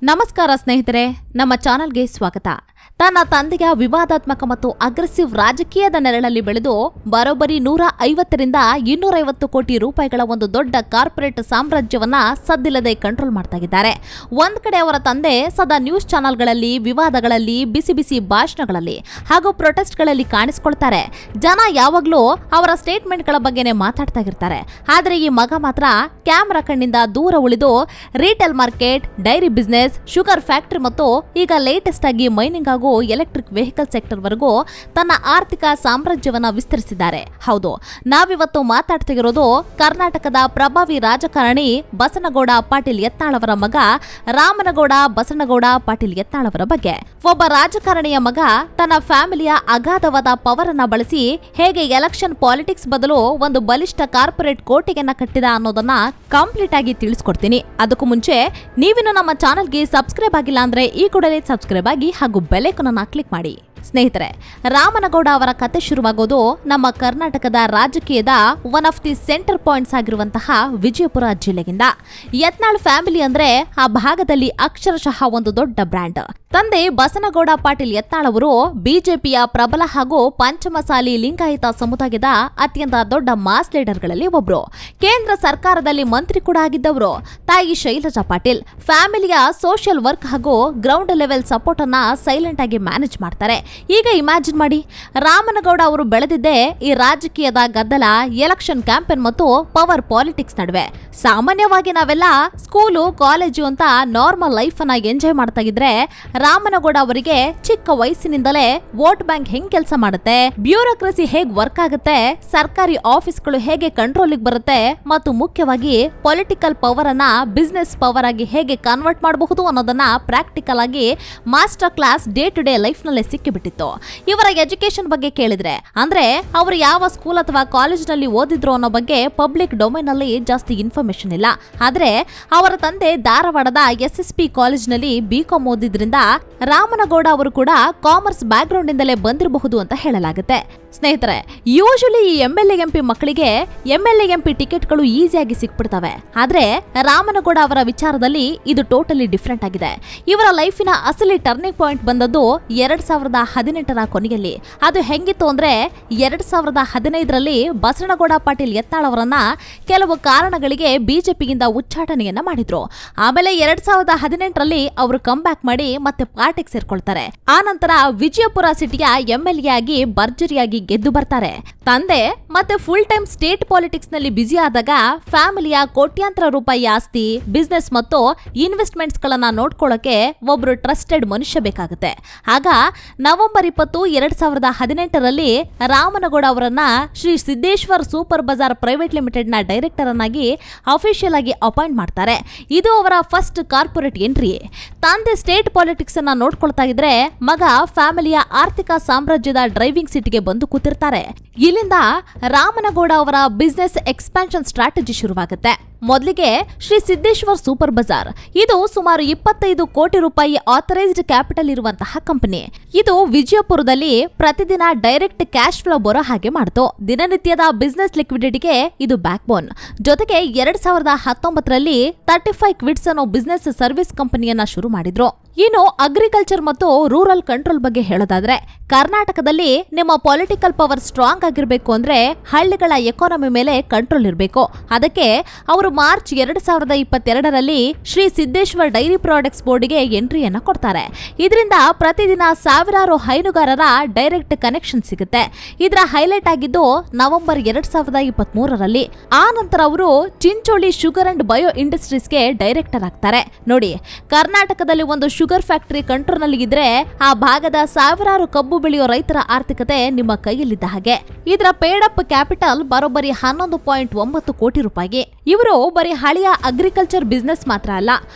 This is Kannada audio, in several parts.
ನಮಸ್ಕಾರ ಸ್ನೇಹಿತರೆ, ನಮ್ಮ ಚಾನೆಲ್ಗೆ ಸ್ವಾಗತ. ತನ್ನ ತಂದೆಯ ವಿವಾದಾತ್ಮಕ ಮತ್ತು ಅಗ್ರೆಸಿವ್ ರಾಜಕೀಯದ ನೆರಳಲ್ಲಿ ಬೆಳೆದು ಬರೋಬ್ಬರಿ 150ರಿಂದ 250 ಕೋಟಿ ರೂಪಾಯಿಗಳ ಒಂದು ದೊಡ್ಡ ಕಾರ್ಪೊರೇಟ್ ಸಾಮ್ರಾಜ್ಯವನ್ನ ಸದ್ದಿಲ್ಲದೆ ಕಂಟ್ರೋಲ್ ಮಾಡ್ತಾ ಇದ್ದಾರೆ. ಒಂದ್ ಕಡೆ ಅವರ ತಂದೆ ಸದಾ ನ್ಯೂಸ್ ಚಾನೆಲ್ಗಳಲ್ಲಿ, ವಿವಾದಗಳಲ್ಲಿ, ಬಿಸಿ ಬಿಸಿ ಭಾಷಣಗಳಲ್ಲಿ ಹಾಗೂ ಪ್ರೊಟೆಸ್ಟ್ಗಳಲ್ಲಿ ಕಾಣಿಸ್ಕೊಳ್ತಾರೆ. ಜನ ಯಾವಾಗ್ಲೂ ಅವರ ಸ್ಟೇಟ್ಮೆಂಟ್ಗಳ ಬಗ್ಗೆನೇ ಮಾತಾಡ್ತಾ ಇರ್ತಾರೆ. ಆದ್ರೆ ಈ ಮಗ ಮಾತ್ರ ಕ್ಯಾಮ್ರಾ ಕಣ್ಣಿಂದ ದೂರ ಉಳಿದು retail market, dairy business, sugar factory ಮತ್ತು ಈಗ ಲೇಟೆಸ್ಟ್ ಆಗಿ ಮೈನಿಂಗ್ ಹಾಗೂ ಎಲೆಕ್ಟ್ರಿಕ್ ವೆಹಿಕಲ್ ಸೆಕ್ಟರ್ ವರೆಗೂ ತನ್ನ ಆರ್ಥಿಕ ಸಾಮ್ರಾಜ್ಯವನ್ನ ವಿಸ್ತರಿಸಿದ್ದಾರೆ. ಹೌದು, ನಾವಿವತ್ತು ಮಾತಾಡ್ತಿರೋದು ಕರ್ನಾಟಕದ ಪ್ರಭಾವಿ ರಾಜಕಾರಣಿ ಬಸನಗೌಡ ಪಾಟೀಲ್ ಯತ್ನಾಳ್ ಅವರ ಮಗ ರಾಮನಗೌಡ ಬಸನಗೌಡ ಪಾಟೀಲ್ ಯತ್ನಾಳ್ ಅವರ ಬಗ್ಗೆ. ಒಬ್ಬ ರಾಜಕಾರಣಿಯ ಮಗ ತನ್ನ ಫ್ಯಾಮಿಲಿಯ ಅಗಾಧವಾದ ಪವರ್ ಅನ್ನ ಬಳಸಿ ಹೇಗೆ ಎಲೆಕ್ಷನ್ ಪಾಲಿಟಿಕ್ಸ್ ಬದಲು ಒಂದು ಬಲಿಷ್ಠ ಕಾರ್ಪೊರೇಟ್ ಕೋಟೆಯನ್ನ ಕಟ್ಟಿದ ಅನ್ನೋದನ್ನ ಕಂಪ್ಲೀಟ್ ಆಗಿ ತಿಳಿಸ್ಕೊಡ್ತೀನಿ. ಅದಕ್ಕೂ ಮುಂಚೆ ನೀವಿನ್ನು ನಮ್ಮ ಚಾನೆಲ್ಗೆ ಸಬ್ಸ್ಕ್ರೈಬ್ ಆಗಿಲ್ಲ ಅಂದ್ರೆ ಈ ಕೂಡಲೇ ಸಬ್ಸ್ಕ್ರೈಬ್ ಆಗಿ ಹಾಗೂ ಬೆಲ್ ಐಕಾನ್ ಅನ್ನು ಕ್ಲಿಕ್ ಮಾಡಿ. ಸ್ನೇಹಿತರೆ, ರಾಮನಗೌಡ ಅವರ ಕತೆ ಶುರುವಾಗೋದು ನಮ್ಮ ಕರ್ನಾಟಕದ ರಾಜಕೀಯದ one of the centre points ಆಗಿರುವಂತಹ ವಿಜಯಪುರ ಜಿಲ್ಲೆಯಿಂದ. ಯತ್ನಾಳ್ ಫ್ಯಾಮಿಲಿ ಅಂದ್ರೆ ಆ ಭಾಗದಲ್ಲಿ ಅಕ್ಷರಶಃ ಒಂದು ದೊಡ್ಡ ಬ್ರ್ಯಾಂಡ್. ತಂದೆ ಬಸನಗೌಡ ಪಾಟೀಲ್ ಯತ್ನಾಳ್ ಅವರು ಬಿಜೆಪಿಯ ಪ್ರಬಲ ಹಾಗೂ ಪಂಚಮಸಾಲಿ ಲಿಂಗಾಯತ ಸಮುದಾಯದ ಅತ್ಯಂತ ದೊಡ್ಡ ಮಾಸ್ ಲೀಡರ್ಗಳಲ್ಲಿ ಒಬ್ರು. ಕೇಂದ್ರ ಸರ್ಕಾರದಲ್ಲಿ ಮಂತ್ರಿ ಕೂಡ ಆಗಿದ್ದವರು. ತಾಯಿ ಶೈಲಜಾ ಪಾಟೀಲ್ ಫ್ಯಾಮಿಲಿಯ ಸೋಷಿಯಲ್ ವರ್ಕ್ ಹಾಗೂ ಗ್ರೌಂಡ್ ಲೆವೆಲ್ ಸಪೋರ್ಟ್ ಅನ್ನ ಸೈಲೆಂಟ್ ಆಗಿ ಮ್ಯಾನೇಜ್ ಮಾಡ್ತಾರೆ. ಈಗ ಇಮ್ಯಾಜಿನ್ ಮಾಡಿ, ರಾಮನಗೌಡ ಅವರು ಬೆಳೆದಿದ್ದೇ ಈ ರಾಜಕೀಯದ ಗದ್ದಲ, ಎಲೆಕ್ಷನ್ ಕ್ಯಾಂಪೇನ್ ಮತ್ತು ಪವರ್ ಪಾಲಿಟಿಕ್ಸ್ ನಡುವೆ. ಸಾಮಾನ್ಯವಾಗಿ ನಾವೆಲ್ಲ ಸ್ಕೂಲು, ಕಾಲೇಜು ಅಂತ ನಾರ್ಮಲ್ ಲೈಫ್ ಅನ್ನ ಎಂಜಾಯ್ ಮಾಡ್ತಾ ಇದ್ರೆ, ರಾಮನಗೌಡ ಅವರಿಗೆ ಚಿಕ್ಕ ವಯಸ್ಸಿನಿಂದಲೇ ವೋಟ್ ಬ್ಯಾಂಕ್ ಹೆಂಗ್ ಕೆಲಸ ಮಾಡುತ್ತೆ, ಬ್ಯೂರೋಕ್ರಸಿ ಹೇಗ್ ವರ್ಕ್ ಆಗುತ್ತೆ, ಸರ್ಕಾರಿ ಆಫೀಸ್ಗಳು ಹೇಗೆ ಕಂಟ್ರೋಲಿಗೆ ಬರುತ್ತೆ ಮತ್ತು ಮುಖ್ಯವಾಗಿ ಪೊಲಿಟಿಕಲ್ ಪವರ್ ಅನ್ನ ಬಿಸ್ನೆಸ್ ಪವರ್ ಆಗಿ ಹೇಗೆ ಕನ್ವರ್ಟ್ ಮಾಡಬಹುದು ಅನ್ನೋದನ್ನ ಪ್ರಾಕ್ಟಿಕಲ್ ಆಗಿ master class day to day life ನಲ್ಲೇ ಸಿಕ್ಕಿಬಿಟ್ಟಿತ್ತು. ಇವರ ಎಜುಕೇಶನ್ ಬಗ್ಗೆ ಕೇಳಿದ್ರೆ, ಅಂದ್ರೆ ಅವರು ಯಾವ ಸ್ಕೂಲ್ ಅಥವಾ ಕಾಲೇಜ್ ನಲ್ಲಿ ಓದಿದ್ರು ಅನ್ನೋ ಬಗ್ಗೆ ಪಬ್ಲಿಕ್ ಡೊಮೈನ್ ನಲ್ಲಿ ಜಾಸ್ತಿ ಇನ್ಫಾರ್ಮೇಶನ್ ಇಲ್ಲ. ಆದ್ರೆ ಅವರ ತಂದೆ ಧಾರವಾಡದ SSP ಕಾಲೇಜ್ ನಲ್ಲಿ BCom ಓದಿದ್ರಿಂದ ರಾಮನಗೌಡ ಅವರು ಕೂಡ ಕಾಮರ್ಸ್ ಬ್ಯಾಕ್ ಗ್ರೌಂಡ್ ಇಂದಲೇ ಬಂದಿರಬಹುದು ಅಂತ ಹೇಳಲಾಗುತ್ತೆ. ಸ್ನೇಹಿತರೆ, ಯೂಶಲಿ ಈ MLA MP ಮಕ್ಕಳಿಗೆ MLA MP ಟಿಕೆಟ್ಗಳು ಈಸಿಯಾಗಿ ಸಿಕ್ಬಿಡ್ತವೆ. ಆದ್ರೆ ರಾಮನಗೌಡ ಅವರ ವಿಚಾರದಲ್ಲಿ ಇದು ಟೋಟಲಿ ಡಿಫ್ರೆಂಟ್ ಆಗಿದೆ. ಇವರ ಲೈಫಿನ ಅಸಲಿ ಟರ್ನಿಂಗ್ ಪಾಯಿಂಟ್ ಬಂದದ್ದು 2018ರ ಕೊನೆಯಲ್ಲಿ. ಅದು ಹೆಂಗಿತ್ತು ಅಂದ್ರೆ, 2015ರಲ್ಲಿ ಬಸನಗೌಡ ಪಾಟೀಲ್ ಯತ್ನಾಳ್ ಅವರನ್ನ ಕೆಲವು ಕಾರಣಗಳಿಗೆ ಬಿಜೆಪಿಯಿಂದ ಉಚ್ಚಾಟನೆಯನ್ನ ಮಾಡಿದ್ರು. ಆಮೇಲೆ 2018ರಲ್ಲಿ ಅವರು ಕಮ್ ಬ್ಯಾಕ್ ಮಾಡಿ ಮತ್ತೆ ಪಾರ್ಟಿಗೆ ಸೇರ್ಕೊಳ್ತಾರೆ. ಆ ನಂತರ ವಿಜಯಪುರ ಸಿಟಿಯ MLA ಆಗಿ ಭರ್ಜರಿಯಾಗಿ ಗೆದ್ದು ಬರ್ತಾರೆ. ತಂದೆ ಮತ್ತೆ ಫುಲ್ ಟೈಮ್ ಸ್ಟೇಟ್ ಪಾಲಿಟಿಕ್ಸ್ ನಲ್ಲಿ ಬ್ಯುಸಿ ಆದಾಗ ಫ್ಯಾಮಿಲಿಯ ಕೋಟ್ಯಾಂತರ ರೂಪಾಯಿ ಆಸ್ತಿ, ಬಿಸ್ನೆಸ್ ಮತ್ತು ಇನ್ವೆಸ್ಟ್ಮೆಂಟ್ಸ್ ಗಳನ್ನ ನೋಡ್ಕೊಳ್ಳೋಕೆ ಒಬ್ರು ಟ್ರಸ್ಟೆಡ್ ಮನುಷ್ಯ ಬೇಕಾಗುತ್ತೆ. ಆಗ ನವೆಂಬರ್ 20, 2018ರಲ್ಲಿ ರಾಮನಗೌಡ ಅವರನ್ನ Shri Siddeshwar super bazaar private limited ನ ಡೈರೆಕ್ಟರ್ ಅನ್ನಾಗಿ ಅಫಿಷಿಯಲ್ ಆಗಿ ಅಪಾಯಿಂಟ್ ಮಾಡ್ತಾರೆ. ಇದು ಅವರ ಫಸ್ಟ್ ಕಾರ್ಪೊರೇಟ್ ಎಂಟ್ರಿ. ತಂದೆ ಸ್ಟೇಟ್ ಪಾಲಿಟಿಕ್ಸ್ ಅನ್ನ ನೋಡ್ಕೊಳ್ತಾ ಇದ್ರೆ, ಮಗ ಫ್ಯಾಮಿಲಿಯ ಆರ್ಥಿಕ ಸಾಮ್ರಾಜ್ಯದ ಡ್ರೈವಿಂಗ್ ಸೀಟ್ಗೆ ಬಂದು ಕೂತಿರ್ತಾರೆ. ಇಲ್ಲಿಂದ ರಾಮನಗೌಡ ಅವರ ಬಿಸ್ನೆಸ್ ಎಕ್ಸ್ಪಾನ್ಷನ್ ಸ್ಟ್ರಾಟಜಿ ಶುರುವಾಗುತ್ತೆ. ಮೊದಲಿಗೆ ಶ್ರೀ ಸಿದ್ದೇಶ್ವರ್ ಸೂಪರ್ ಬಜಾರ್, ಇದು ಸುಮಾರು 25 ಕೋಟಿ ರೂಪಾಯಿ ಆಥರೈಸ್ಡ್ ಕ್ಯಾಪಿಟಲ್ ಇರುವಂತಹ ಕಂಪನಿ. ಇದು ವಿಜಯಪುರದಲ್ಲಿ ಪ್ರತಿದಿನ ಡೈರೆಕ್ಟ್ ಕ್ಯಾಶ್ ಫ್ಲೋ ಬರೋ ಹಾಗೆ ಮಾಡ್ತು. ದಿನನಿತ್ಯದ ಬಿಸ್ನೆಸ್ ಲಿಕ್ವಿಡಿಟಿಗೆ ಇದು ಬ್ಯಾಕ್ ಬೋನ್. ಜೊತೆಗೆ 2019ರಲ್ಲಿ 35 ಕ್ವಿಡ್ಸ್ ಅನ್ನೋ ಬಿಸ್ನೆಸ್ ಸರ್ವಿಸ್ ಕಂಪನಿಯನ್ನ ಶುರು ಮಾಡಿದ್ರು. ಇನ್ನು ಅಗ್ರಿಕಲ್ಚರ್ ಮತ್ತು ರೂರಲ್ ಕಂಟ್ರೋಲ್ ಬಗ್ಗೆ ಹೇಳೋದಾದ್ರೆ, ಕರ್ನಾಟಕದಲ್ಲಿ ನಿಮ್ಮ ಪೊಲಿಟಿಕಲ್ ಪವರ್ ಸ್ಟ್ರಾಂಗ್ ಆಗಿರ್ಬೇಕು ಅಂದ್ರೆ ಹಳ್ಳಿಗಳ ಎಕಾನಮಿ ಮೇಲೆ ಕಂಟ್ರೋಲ್ ಇರಬೇಕು. ಅದಕ್ಕೆ ಅವರು ಮಾರ್ಚ್ 2022ರಲ್ಲಿ ಶ್ರೀ ಸಿದ್ದೇಶ್ವರ್ ಡೈರಿ ಪ್ರಾಡಕ್ಟ್ಸ್ ಬೋರ್ಡ್ಗೆ ಎಂಟ್ರಿಯನ್ನ ಕೊಡ್ತಾರೆ. ಇದರಿಂದ ಪ್ರತಿದಿನ ಸಾವಿರಾರು ಹೈನುಗಾರರ ಡೈರೆಕ್ಟ್ ಕನೆಕ್ಷನ್ ಸಿಗುತ್ತೆ. ಇದರ ಹೈಲೈಟ್ ಆಗಿದ್ದು ನವೆಂಬರ್ 2023ರಲ್ಲಿ. ಆ ನಂತರ ಅವರು ಚಿಂಚೋಳಿ ಶುಗರ್ ಅಂಡ್ ಬಯೋ ಇಂಡಸ್ಟ್ರೀಸ್ಗೆ ಡೈರೆಕ್ಟರ್ ಆಗ್ತಾರೆ. ನೋಡಿ, ಕರ್ನಾಟಕದಲ್ಲಿ ಒಂದು ಶುಗರ್ ಫ್ಯಾಕ್ಟರಿ ಕಂಟ್ರೋಲ್ ನಲ್ಲಿ ಇದ್ರೆ ಆ ಭಾಗದ ಸಾವಿರಾರು ಕಬ್ಬು ಬೆಳೆಯೋ ರೈತರ ಆರ್ಥಿಕತೆ ನಿಮ್ಮ ಕೈಯಲ್ಲಿದ್ದ ಹಾಗೆ. ಇದರ ಪೇಡ್ ಅಪ್ ಕ್ಯಾಪಿಟಲ್ ಬರೋಬ್ಬರಿ 11.9 ಕೋಟಿ ರೂಪಾಯಿ. ಇವರು ಬರೀ ಹಳೆಯ ಅಗ್ರಿಕಲ್ಚರ್ ಬಿಸ್ನೆಸ್ ಮಾತ್ರ ಅಲ್ಲ,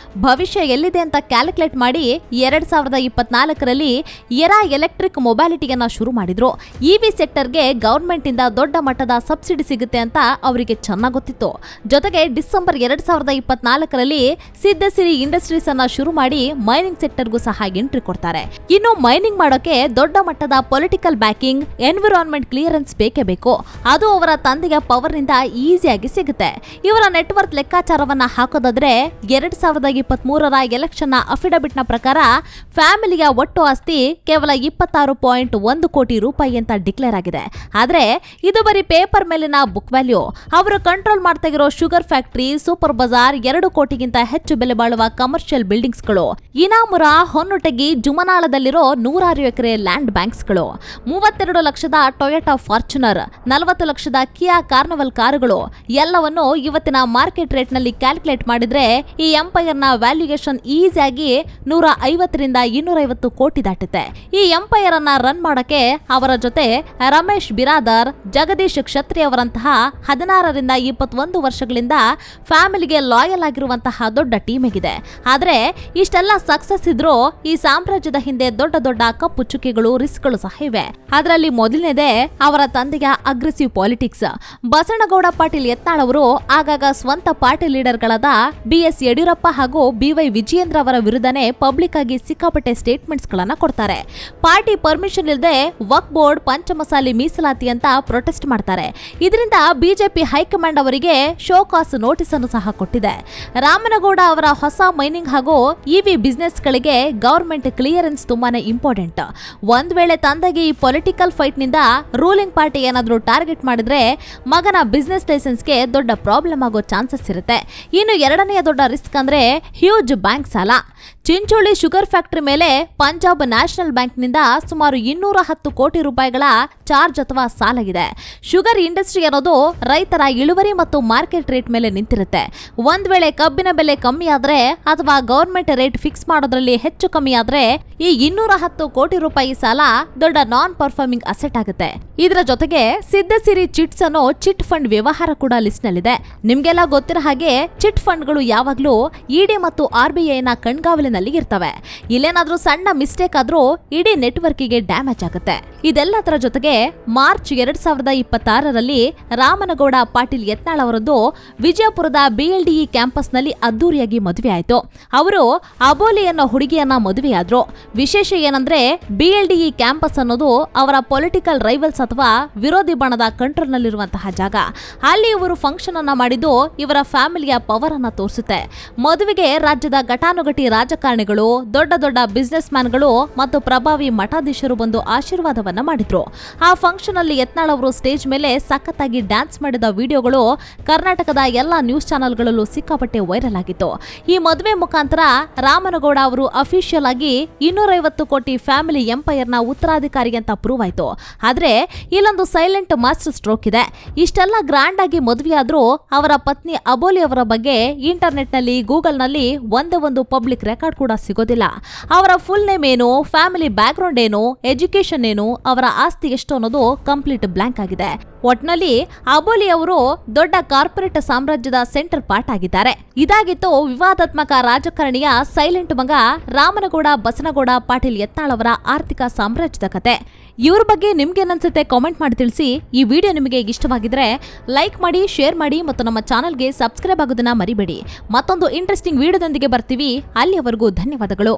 ಭವಿಷ್ಯ ಎಲ್ಲಿದೆ ಅಂತ ಕ್ಯಾಲ್ಕುಲೇಟ್ ಮಾಡಿ 2024ರಲ್ಲಿ ಎರಾ ಎಲೆಕ್ಟ್ರಿಕ್ ಮೊಬಾಲಿಟಿಯನ್ನ ಶುರು ಮಾಡಿದ್ರು. EV ಸೆಕ್ಟರ್ಗೆ ಗವರ್ಮೆಂಟ್ ಇಂದ ದೊಡ್ಡ ಮಟ್ಟದ ಸಬ್ಸಿಡಿ ಸಿಗುತ್ತೆ ಅಂತ ಅವರಿಗೆ ಚೆನ್ನಾಗಿ ಗೊತ್ತಿತ್ತು. ಜೊತೆಗೆ ಡಿಸೆಂಬರ್ 2024ರಲ್ಲಿ ಸಿದ್ದಸಿರಿ ಇಂಡಸ್ಟ್ರೀಸ್ ಅನ್ನ ಶುರು ಮಾಡಿ ಮೈನಿಂಗ್ ಸೆಕ್ಟರ್ಗೂ ಸಹ ಎಂಟ್ರಿ ಕೊಡ್ತಾರೆ. ಇನ್ನು ಮೈನಿಂಗ್ ಮಾಡೋಕೆ ದೊಡ್ಡ ಮಟ್ಟದ political backing, environment clearance influence ಬೇಕೇ ಬೇಕು. ಅದು ಅವರ ತಂದೆಯ ಪವರ್ ನಿಂದ ಈಸಿಯಾಗಿ ಸಿಗುತ್ತೆ. ಇವರ ನೆಟ್ವರ್ತ್ ಲೆಕ್ಕಾಚಾರವನ್ನ ಹಾಕೋದಾದ್ರೆ 2023ರ ಎಲೆಕ್ಷನ್ ನ ಅಫಿಡವಿಟ್ ನ ಪ್ರಕಾರ ಫ್ಯಾಮಿಲಿಯ ಒಟ್ಟು ಆಸ್ತಿ ಕೇವಲ 26.1 ಕೋಟಿ ರೂಪಾಯಿ ಅಂತ ಡಿಕ್ಲೇರ್ ಆಗಿದೆ. ಆದ್ರೆ ಇದು ಬರೀ ಪೇಪರ್ ಮೇಲಿನ ಬುಕ್ ವ್ಯಾಲ್ಯೂ. ಅವರು ಕಂಟ್ರೋಲ್ ಮಾಡ್ತಾ ಇರೋ ಶುಗರ್ ಫ್ಯಾಕ್ಟರಿ, ಸೂಪರ್ ಬಜಾರ್, 2 ಕೋಟಿಗಿಂತ ಹೆಚ್ಚು ಬೆಲೆ ಬಾಳುವ ಕಮರ್ಷಿಯಲ್ ಬಿಲ್ಡಿಂಗ್ಸ್ ಗಳು, ಇನಾಮುರ, ಹೊನ್ನೊಟಗಿ, ಜುಮನಾಳದಲ್ಲಿರೋ 106 ಎಕರೆ ಲ್ಯಾಂಡ್ ಬ್ಯಾಂಕ್ಸ್ ಗಳು, 32 ಲಕ್ಷದ ಟೊಯೋಟಾ ಫಾರ್ಚುನರ್, 40 ಲಕ್ಷದ ಕಿಯಾ ಕಾರ್ನಿವಲ್ ಕಾರುಗಳು ಎಲ್ಲವನ್ನು ಇವತ್ತಿನ ಮಾರ್ಕೆಟ್ ರೇಟ್ ನಲ್ಲಿ ಕ್ಯಾಲ್ಕುಲೇಟ್ ಮಾಡಿದ್ರೆ ಈ ಎಂಪೈರ್ ನ ವ್ಯಾಲ್ಯೂಯೇಷನ್ ಈಸಿಯಾಗಿ 150ರಿಂದ 250 ಕೋಟಿ ದಾಟುತ್ತೆ. ಈ ಎಂಪೈರ್ ಅನ್ನ ರನ್ ಮಾಡಕ್ಕೆ ಅವರ ಜೊತೆ ರಮೇಶ್ ಬಿರಾದರ್, ಜಗದೀಶ್ ಕ್ಷತ್ರಿ ಅವರಂತಹ 16ರಿಂದ 21 ವರ್ಷಗಳಿಂದ ಫ್ಯಾಮಿಲಿಗೆ ಲಾಯಲ್ ಆಗಿರುವಂತಹ ದೊಡ್ಡ ಟೀಮ್ ಇದೆ. ಆದ್ರೆ ಇಷ್ಟೆಲ್ಲ ಸಕ್ಸಸ್ ಇದ್ರೂ ಈ ಸಾಮ್ರಾಜ್ಯದ ಹಿಂದೆ ದೊಡ್ಡ ದೊಡ್ಡ ಕಪ್ಪು ಚುಕ್ಕಿಗಳು, ರಿಸ್ಕ್ಗಳು ಸಹ ಇವೆ. ಅದರಲ್ಲಿ ಮೊದಲನೇದೇ ಅವರ ತಂದೆಯ ಅಗ್ರೆಸಿವ್ ಪಾಲಿಟಿಕ್ಸ್. ಬಸನಗೌಡ ಪಾಟೀಲ್ ಯತ್ನಾಳ್ ಅವರು ಆಗಾಗ ಸ್ವಂತ ಪಾರ್ಟಿ ಲೀಡರ್ಗಳಾದ BS ಯಡಿಯೂರಪ್ಪ ಹಾಗೂ BY ವಿಜಯೇಂದ್ರ ಅವರ ವಿರುದ್ಧನೇ ಪಬ್ಲಿಕ್ ಆಗಿ ಸಿಕ್ಕಾಪಟ್ಟೆ ಸ್ಟೇಟ್ಮೆಂಟ್ಸ್ ಗಳನ್ನ ಕೊಡ್ತಾರೆ. ಪಾರ್ಟಿ ಪರ್ಮಿಷನ್ ಇಲ್ಲದೆ ವಕ್ಫ್ ಬೋರ್ಡ್ ಪಂಚಮಸಾಲಿ ಮೀಸಲಾತಿ ಅಂತ ಪ್ರೊಟೆಸ್ಟ್ ಮಾಡ್ತಾರೆ. ಇದರಿಂದ ಬಿಜೆಪಿ ಹೈಕಮಾಂಡ್ ಅವರಿಗೆ ಶೋ ಕಾಸ್ ನೋಟಿಸ್ ಅನ್ನು ಸಹ ಕೊಟ್ಟಿದೆ. ರಾಮನಗೌಡ ಅವರ ಹೊಸ ಮೈನಿಂಗ್ ಹಾಗೂ EV ಬಿಸಿನೆಸ್ ಗಳಿಗೆ ಗವರ್ಮೆಂಟ್ ಕ್ಲಿಯರೆನ್ಸ್ ತುಂಬಾನೇ ಇಂಪಾರ್ಟೆಂಟ್. ಒಂದ್ ವೇಳೆ ತಂದೆಗೆ ಈ ಪೊಲಿಟಿಕಲ್ ಫೈಟ್ ನಿಂದ ರೂಲಿಂಗ್ ಪಾರ್ಟಿ ಏನಾದ್ರೂ ಟಾರ್ಗೆಟ್ ಮಾಡಿದ್ರೆ ಮಗನ ಬಿಸಿನೆಸ್ ಲೈಸೆನ್ಸ್ಗೆ ದೊಡ್ಡ ಪ್ರಾಬ್ಲಮ್ ಆಗೋ ಚಾನ್ಸಸ್ ಇರುತ್ತೆ. ಇನ್ನು ಎರಡನೆಯ ದೊಡ್ಡ ರಿಸ್ಕ್ ಅಂದ್ರೆ ಹ್ಯೂಜ್ ಬ್ಯಾಂಕ್ ಸಾಲ. ಚಿಂಚೋಳಿ ಶುಗರ್ ಫ್ಯಾಕ್ಟರಿ ಮೇಲೆ ಪಂಜಾಬ್ ನ್ಯಾಷನಲ್ ಬ್ಯಾಂಕ್ ನಿಂದ ಸುಮಾರು 210 ಕೋಟಿ ರೂಪಾಯಿಗಳ ಚಾರ್ಜ್ ಅಥವಾ ಸಾಲ ಇದೆ. ಶುಗರ್ ಇಂಡಸ್ಟ್ರಿ ಅನ್ನೋದು ರೈತರ ಇಳುವರಿ ಮತ್ತು ಮಾರ್ಕೆಟ್ ರೇಟ್ ಮೇಲೆ ನಿಂತಿರುತ್ತೆ. ಒಂದ್ ವೇಳೆ ಕಬ್ಬಿನ ಬೆಲೆ ಕಮ್ಮಿ ಆದ್ರೆ ಅಥವಾ ಗವರ್ಮೆಂಟ್ ರೇಟ್ ಫಿಕ್ಸ್ ಮಾಡೋದ್ರಲ್ಲಿ ಹೆಚ್ಚು ಕಮ್ಮಿ ಆದ್ರೆ ಈ 210 ಕೋಟಿ ರೂಪಾಯಿ ಸಾಲ ದೊಡ್ಡ ನಾನ್ ಪರ್ಫಾರ್ಮಿಂಗ್ ಅಸೆಟ್ ಆಗುತ್ತೆ. ಇದರ ಜೊತೆಗೆ ಸಿದ್ದಸಿರಿ ಚಿಟ್ಸ್ ಅನ್ನೋ ಚಿಟ್ ಫಂಡ್ ವ್ಯವಹಾರ ಕೂಡ ಲಿಸ್ಟ್ ನಲ್ಲಿದೆ. ನಿಮ್ಗೆಲ್ಲ ಗೊತ್ತಿರೋ ಹಾಗೆ ಚಿಟ್ ಫಂಡ್ಗಳು ಯಾವಾಗ್ಲೂ ED ಮತ್ತು RBI ನ ಕಣ್ಗಾವಲಿನಲ್ಲಿ ಇರ್ತವೆ. ಇಲ್ಲೇನಾದ್ರೂ ಸಣ್ಣ ಮಿಸ್ಟೇಕ್ ಆದ್ರೂ ಇಡೀ ನೆಟ್ವರ್ಕಿಗೆ ಡ್ಯಾಮೇಜ್ ಆಗುತ್ತೆ. ಇದೆಲ್ಲದರ ಜೊತೆಗೆ ಮಾರ್ಚ್ 2026ರಲ್ಲಿ ರಾಮನಗೌಡ ಪಾಟೀಲ್ ಯತ್ನಾಳ್ ಅವರದ್ದು ವಿಜಯಪುರದ BLDE ಕ್ಯಾಂಪಸ್ ನಲ್ಲಿ ಅದ್ದೂರಿಯಾಗಿ ಮದುವೆ ಆಯ್ತು. ಅವರು ಅಬೋಲಿ ಅನ್ನೋ ಹುಡುಗಿಯನ್ನ ಮದುವೆಯಾದ್ರು. ವಿಶೇಷ ಏನಂದ್ರೆ BLDE ಕ್ಯಾಂಪಸ್ ಅನ್ನೋದು ಅವರ ಪೊಲಿಟಿಕಲ್ ರೈವಲ್ಸ್ ಅಥವಾ ವಿರೋಧಿ ಬಣದ ಕಂಟ್ರೋಲ್ ನಲ್ಲಿರುವಂತಹ ಜಾಗ. ಅಲ್ಲಿ ಇವರು ಫಂಕ್ಷನ್ ಅನ್ನ ಮಾಡಿದ್ದು ಇವರ ಫ್ಯಾಮಿಲಿಯ ಪವರ್ ಅನ್ನ ತೋರಿಸುತ್ತೆ. ಮದುವೆಗೆ ರಾಜ್ಯದ ಘಟಾನುಘಟಿ ರಾಜಕಾರಣಿಗಳು, ದೊಡ್ಡ ದೊಡ್ಡ ಬಿಸಿನೆಸ್ ಮ್ಯಾನ್ಗಳು ಮತ್ತು ಪ್ರಭಾವಿ ಮಠಾಧೀಶರು ಬಂದು ಆಶೀರ್ವಾದವನ್ನ ಮಾಡಿದ್ರು. ಆ ಫಂಕ್ಷನ್ ಅಲ್ಲಿ ಯತ್ನಾಳ್ ಅವರು ಸ್ಟೇಜ್ ಮೇಲೆ ಸಖತ್ತಾಗಿ ಡ್ಯಾನ್ಸ್ ಮಾಡಿದ ವಿಡಿಯೋಗಳು ಕರ್ನಾಟಕದ ಎಲ್ಲಾ ನ್ಯೂಸ್ ಚಾನೆಲ್ಗಳಲ್ಲೂ ಸಿಕ್ಕಾಪಟ್ಟೆ ವೈರಲ್ ಆಗಿತ್ತು. ಈ ಮದುವೆ ಮುಖಾಂತರ ರಾಮನಗೌಡ ಅವರು ಅಫಿಷಿಯಲ್ ಆಗಿ 250 ಕೋಟಿ ಫ್ಯಾಮಿಲಿ ಎಂಪೈರ್ ನ ಉತ್ತರಾಧಿಕಾರಿ ಅಂತ ಪ್ರೂವ್ ಆಯ್ತು. ಆದ್ರೆ ಇಲ್ಲೊಂದು ಸೈಲೆಂಟ್ ಮಾಸ್ಟರ್ ಸ್ಟ್ರೋಕ್ ಇದೆ. ಇಷ್ಟೆಲ್ಲ ಗ್ರ್ಯಾಂಡ್ ಆಗಿ ಮದುವೆಯಾದ್ರೂ ಅವರ ಪತ್ನಿ ಅಬೋಲಿ ಅವರ ಬಗ್ಗೆ ಇಂಟರ್ನೆಟ್ ನಲ್ಲಿ, ಗೂಗಲ್ ನಲ್ಲಿ ಒಂದೇ ಒಂದು ಪಬ್ಲಿಕ್ ರೆಕಾರ್ಡ್ ಕೂಡ ಸಿಗೋದಿಲ್ಲ. ಅವರ ಫುಲ್ ನೇಮ್ ಏನು, ಫ್ಯಾಮಿಲಿ ಬ್ಯಾಕ್ ಗ್ರೌಂಡ್ ಏನು, ಎಜುಕೇಶನ್ ಏನು, ಅವರ ಆಸ್ತಿ ಎಷ್ಟು ಅನ್ನೋದು ಕಂಪ್ಲೀಟ್ ಬ್ಲಾಂಕ್ ಆಗಿದೆ. ಒಟ್ನಲ್ಲಿ ಅಬೋಲಿ ಅವರು ದೊಡ್ಡ ಕಾರ್ಪೊರೇಟ್ ಸಾಮ್ರಾಜ್ಯದ ಸೆಂಟರ್ ಪಾರ್ಟ್ ಆಗಿದ್ದಾರೆ. ಇದಾಗಿತ್ತು ವಿವಾದಾತ್ಮಕ ರಾಜಕಾರಣಿಯ ಸೈಲೆಂಟ್ ಮಗ ರಾಮನಗೌಡ ಬಸನಗೌಡ ಪಾಟೀಲ್ ಯತ್ನಾಳ್ ಅವರ ಆರ್ಥಿಕ ಸಾಮ್ರಾಜ್ಯದ ಕತೆ. ಇವ್ರ ಬಗ್ಗೆ ನಿಮ್ಗೇನನ್ಸುತ್ತೆ ಕಾಮೆಂಟ್ ಮಾಡಿ ತಿಳಿಸಿ. ಈ ವಿಡಿಯೋ ನಿಮಗೆ ಇಷ್ಟವಾಗಿದ್ರೆ ಲೈಕ್ ಮಾಡಿ, ಶೇರ್ ಮಾಡಿ ಮತ್ತು ನಮ್ಮ ಚಾನೆಲ್ಗೆ ಸಬ್ಸ್ಕ್ರೈಬ್ ಆಗೋದನ್ನ ಮರಿಬೇಡಿ. ಮತ್ತೊಂದು ಇಂಟ್ರೆಸ್ಟಿಂಗ್ ವಿಡಿಯೋದೊಂದಿಗೆ ಬರ್ತೀವಿ. ಅಲ್ಲಿಯವರೆಗೂ ಧನ್ಯವಾದಗಳು.